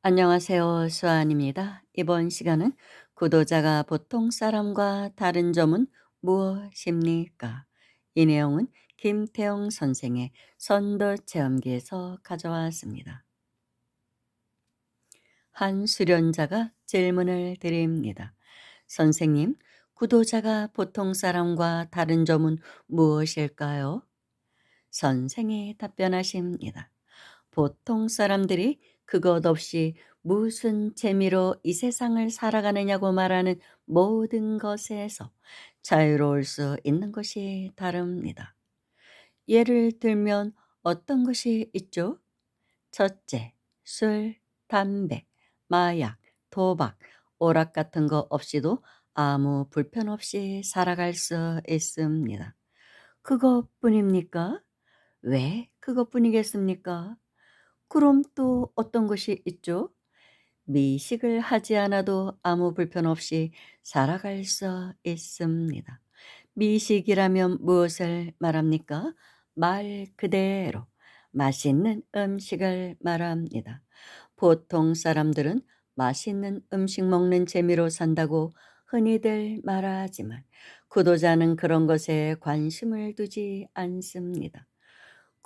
안녕하세요. 수아입니다. 이번 시간은 구도자가 보통 사람과 다른 점은 무엇입니까? 이 내용은 김태영 선생의 선도 체험기에서 가져왔습니다. 한 수련자가 질문을 드립니다. 선생님, 구도자가 보통 사람과 다른 점은 무엇일까요? 선생이 답변하십니다. 보통 사람들이 그것 없이 무슨 재미로 이 세상을 살아가느냐고 말하는 모든 것에서 자유로울 수 있는 것이 다릅니다. 예를 들면 어떤 것이 있죠? 첫째, 술, 담배, 마약, 도박, 오락 같은 거 없이도 아무 불편 없이 살아갈 수 있습니다. 그것뿐입니까? 왜 그것뿐이겠습니까? 그럼 또 어떤 것이 있죠? 미식을 하지 않아도 아무 불편 없이 살아갈 수 있습니다. 미식이라면 무엇을 말합니까? 말 그대로 맛있는 음식을 말합니다. 보통 사람들은 맛있는 음식 먹는 재미로 산다고 흔히들 말하지만 구도자는 그런 것에 관심을 두지 않습니다.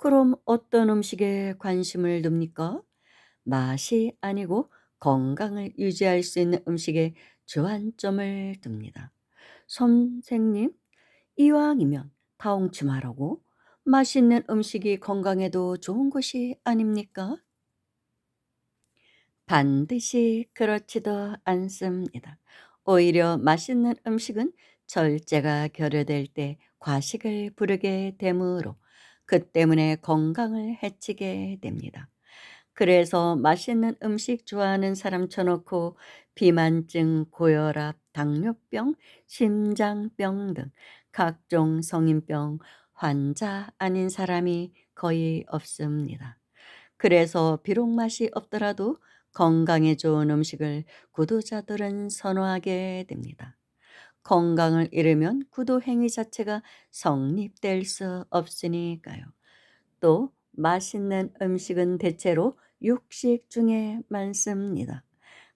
그럼 어떤 음식에 관심을 둡니까? 맛이 아니고 건강을 유지할 수 있는 음식에 주안점을 둡니다. 선생님, 이왕이면 다홍치마라고 맛있는 음식이 건강에도 좋은 것이 아닙니까? 반드시 그렇지도 않습니다. 오히려 맛있는 음식은 절제가 결여될 때 과식을 부르게 되므로 그 때문에 건강을 해치게 됩니다. 그래서 맛있는 음식 좋아하는 사람 쳐놓고 비만증, 고혈압, 당뇨병, 심장병 등 각종 성인병 환자 아닌 사람이 거의 없습니다. 그래서 비록 맛이 없더라도 건강에 좋은 음식을 구도자들은 선호하게 됩니다. 건강을 잃으면 구도 행위 자체가 성립될 수 없으니까요. 또 맛있는 음식은 대체로 육식 중에 많습니다.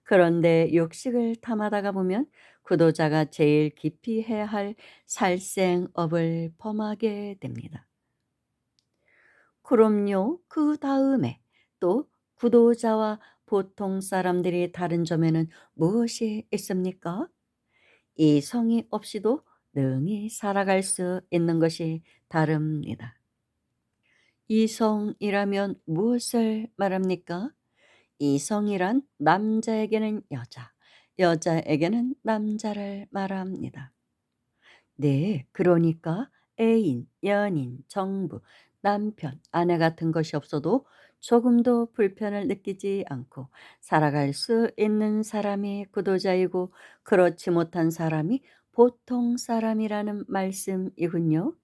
그런데 육식을 탐하다가 보면 구도자가 제일 깊이 해야 할 살생업을 범하게 됩니다. 그럼요. 그다음에 또 구도자와 보통 사람들이 다른 점에는 무엇이 있습니까? 이성이 없이도 능히 살아갈 수 있는 것이 다릅니다. 이성이라면 무엇을 말합니까? 이성이란 남자에게는 여자, 여자에게는 남자를 말합니다. 네, 그러니까 애인, 연인, 정부, 남편, 아내 같은 것이 없어도 조금도 불편을 느끼지 않고 살아갈 수 있는 사람이 구도자이고 그렇지 못한 사람이 보통 사람이라는 말씀이군요.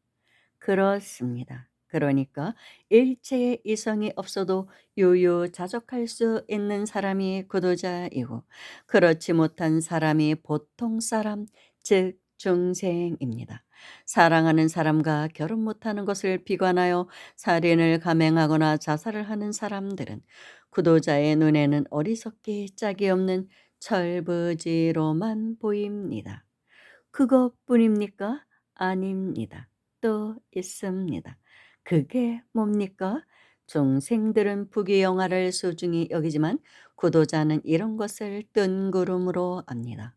그렇습니다. 그러니까 일체의 이성이 없어도 유유자적할 수 있는 사람이 구도자이고 그렇지 못한 사람이 보통 사람, 즉 중생입니다. 사랑하는 사람과 결혼 못하는 것을 비관하여 살인을 감행하거나 자살을 하는 사람들은 구도자의 눈에는 어리석기 짝이 없는 철부지로만 보입니다. 그것뿐입니까? 아닙니다. 또 있습니다. 그게 뭡니까? 중생들은 부귀영화를 소중히 여기지만 구도자는 이런 것을 뜬구름으로 압니다.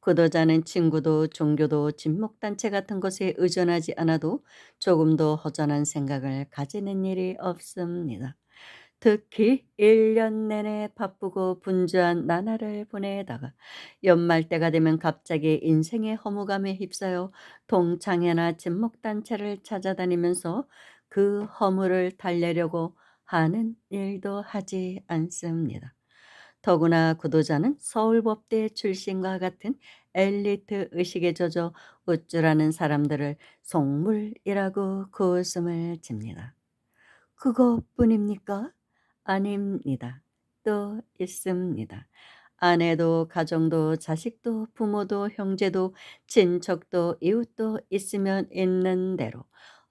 구도자는 친구도 종교도 진목단체 같은 것에 의존하지 않아도 조금도 허전한 생각을 가지는 일이 없습니다. 특히 1년 내내 바쁘고 분주한 나날을 보내다가 연말 때가 되면 갑자기 인생의 허무감에 휩싸여 동창회나 친목단체를 찾아다니면서 그 허물을 달래려고 하는 일도 하지 않습니다. 더구나 구도자는 서울법대 출신과 같은 엘리트 의식에 젖어 우쭐하는 사람들을 속물이라고 고웃음을 칩니다. 그것뿐입니까? 아닙니다. 또 있습니다. 아내도 가정도 자식도 부모도 형제도 친척도 이웃도 있으면 있는 대로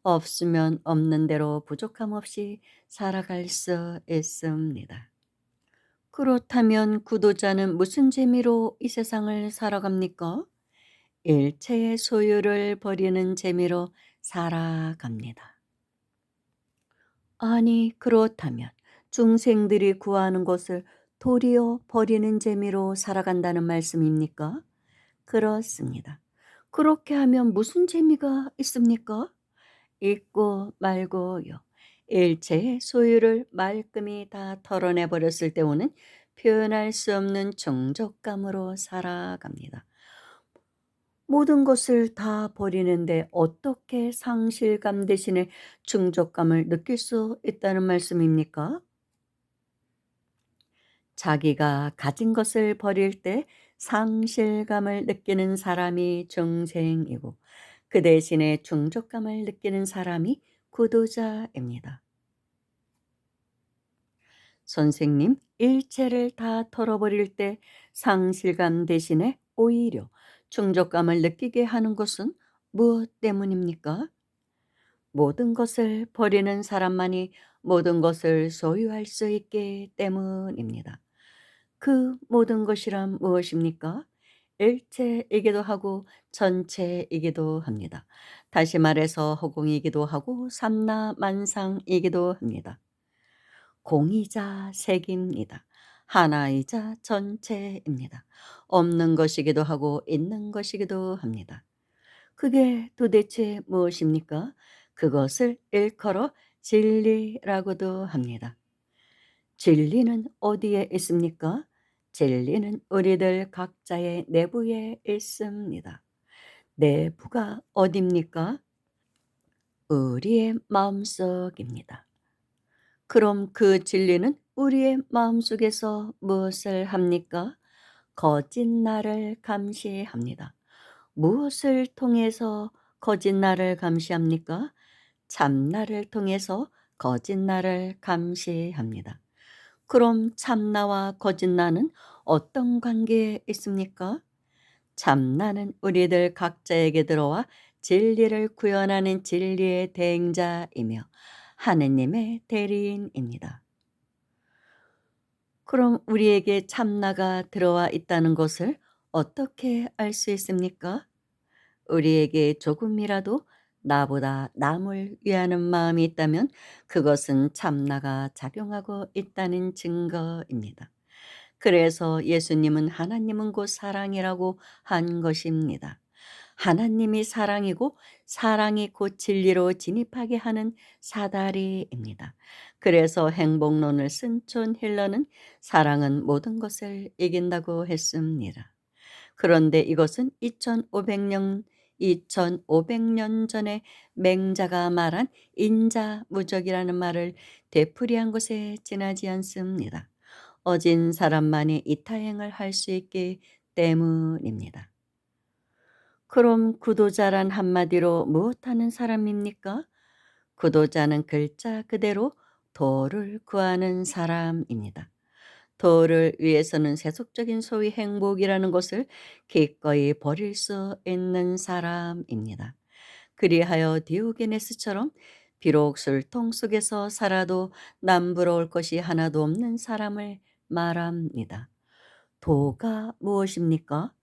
없으면 없는 대로 부족함 없이 살아갈 수 있습니다. 그렇다면 구도자는 무슨 재미로 이 세상을 살아갑니까? 일체의 소유를 버리는 재미로 살아갑니다. 아니, 그렇다면 중생들이 구하는 것을 도리어 버리는 재미로 살아간다는 말씀입니까? 그렇습니다. 그렇게 하면 무슨 재미가 있습니까? 있고 말고요. 일체의 소유를 말끔히 다 털어내 버렸을 때 오는 표현할 수 없는 정적감으로 살아갑니다. 모든 것을 다 버리는데 어떻게 상실감 대신에 충족감을 느낄 수 있다는 말씀입니까? 자기가 가진 것을 버릴 때 상실감을 느끼는 사람이 중생이고 그 대신에 충족감을 느끼는 사람이 구도자입니다. 선생님, 일체를 다 털어버릴 때 상실감 대신에 오히려 충족감을 느끼게 하는 것은 무엇 때문입니까? 모든 것을 버리는 사람만이 모든 것을 소유할 수 있기 때문입니다. 그 모든 것이란 무엇입니까? 일체이기도 하고 전체이기도 합니다. 다시 말해서 허공이기도 하고 삼라만상이기도 합니다. 공이자 색입니다. 하나이자 전체입니다. 없는 것이기도 하고 있는 것이기도 합니다. 그게 도대체 무엇입니까? 그것을 일컬어 진리라고도 합니다. 진리는 어디에 있습니까? 진리는 우리들 각자의 내부에 있습니다. 내부가 어딥니까? 우리의 마음속입니다. 그럼 그 진리는 우리의 마음속에서 무엇을 합니까? 거짓 나를 감시합니다. 무엇을 통해서 거짓 나를 감시합니까? 참나를 통해서 거짓 나를 감시합니다. 그럼 참나와 거짓나는 어떤 관계에 있습니까? 참나는 우리들 각자에게 들어와 진리를 구현하는 진리의 대행자이며 하느님의 대리인입니다. 그럼 우리에게 참나가 들어와 있다는 것을 어떻게 알 수 있습니까? 우리에게 조금이라도 나보다 남을 위하는 마음이 있다면 그것은 참나가 작용하고 있다는 증거입니다. 그래서 예수님은 하나님은 곧 사랑이라고 한 것입니다. 하나님이 사랑이고 사랑이 곧 진리로 진입하게 하는 사다리입니다. 그래서 행복론을 쓴 존 힐러는 사랑은 모든 것을 이긴다고 했습니다. 그런데 이것은 2500년 전에 맹자가 말한 인자무적이라는 말을 되풀이한 것에 지나지 않습니다. 어진 사람만이 이타행을 할 수 있기 때문입니다. 그럼 구도자란 한마디로 무엇하는 사람입니까? 구도자는 글자 그대로 도를 구하는 사람입니다. 도를 위해서는 세속적인 소위 행복이라는 것을 기꺼이 버릴 수 있는 사람입니다. 그리하여 디오게네스처럼 비록 술통 속에서 살아도 남부러울 것이 하나도 없는 사람을 말합니다. 도가 무엇입니까?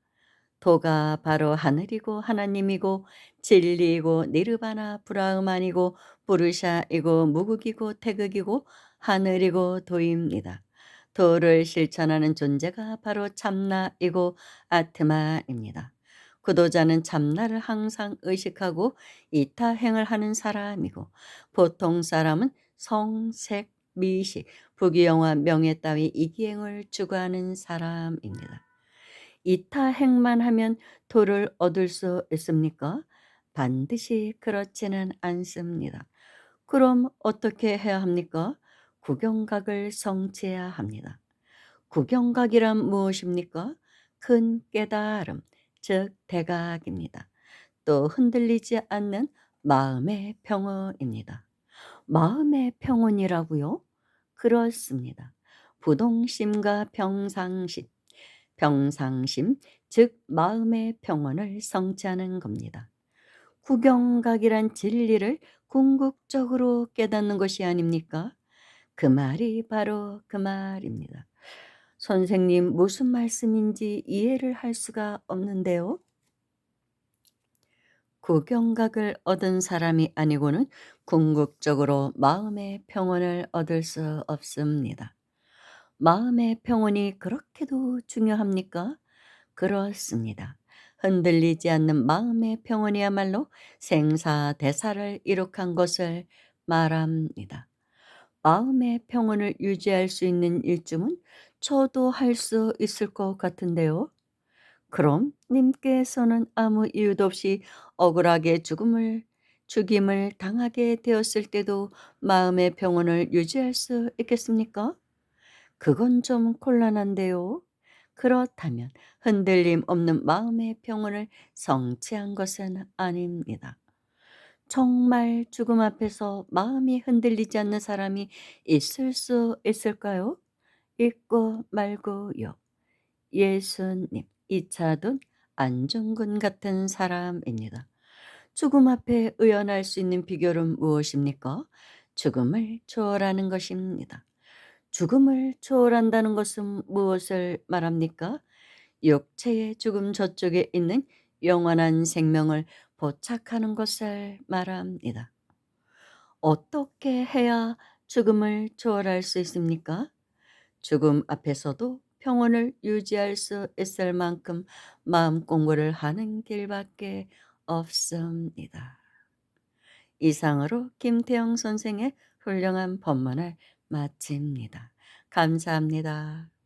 도가 바로 하늘이고 하나님이고 진리이고 니르바나 브라흐만이고 부르샤이고 무국이고 태극이고 하늘이고 도입니다. 도를 실천하는 존재가 바로 참나이고 아트마입니다. 구도자는 참나를 항상 의식하고 이타행을 하는 사람이고 보통 사람은 성색, 미식, 부귀영화, 명예 따위 이기행을 추구하는 사람입니다. 이타행만 하면 도를 얻을 수 있습니까? 반드시 그렇지는 않습니다. 그럼 어떻게 해야 합니까? 구경각을 성취해야 합니다. 구경각이란 무엇입니까? 큰 깨달음, 즉 대각입니다. 또 흔들리지 않는 마음의 평온입니다. 마음의 평온이라고요? 그렇습니다. 부동심과 평상심, 평상심, 즉 마음의 평온을 성취하는 겁니다. 구경각이란 진리를 궁극적으로 깨닫는 것이 아닙니까? 그 말이 바로 그 말입니다. 선생님, 무슨 말씀인지 이해를 할 수가 없는데요. 구경각을 얻은 사람이 아니고는 궁극적으로 마음의 평온을 얻을 수 없습니다. 마음의 평온이 그렇게도 중요합니까? 그렇습니다. 흔들리지 않는 마음의 평온이야말로 생사대사를 이룩한 것을 말합니다. 마음의 평온을 유지할 수 있는 일쯤은 저도 할 수 있을 것 같은데요. 그럼 님께서는 아무 이유도 없이 억울하게 죽임을 당하게 되었을 때도 마음의 평온을 유지할 수 있겠습니까? 그건 좀 곤란한데요. 그렇다면 흔들림 없는 마음의 평온을 성취한 것은 아닙니다. 정말 죽음 앞에서 마음이 흔들리지 않는 사람이 있을 수 있을까요? 있고 말고요. 예수님, 이차돈 안중근 같은 사람입니다. 죽음 앞에 의연할 수 있는 비결은 무엇입니까? 죽음을 초월하는 것입니다. 죽음을 초월한다는 것은 무엇을 말합니까? 육체의 죽음 저쪽에 있는 영원한 생명을 포착하는 것을 말합니다. 어떻게 해야 죽음을 초월할 수 있습니까? 죽음 앞에서도 평온을 유지할 수 있을 만큼 마음 공부를 하는 길밖에 없습니다. 이상으로 김태영 선생의 훌륭한 법문을 마칩니다. 감사합니다.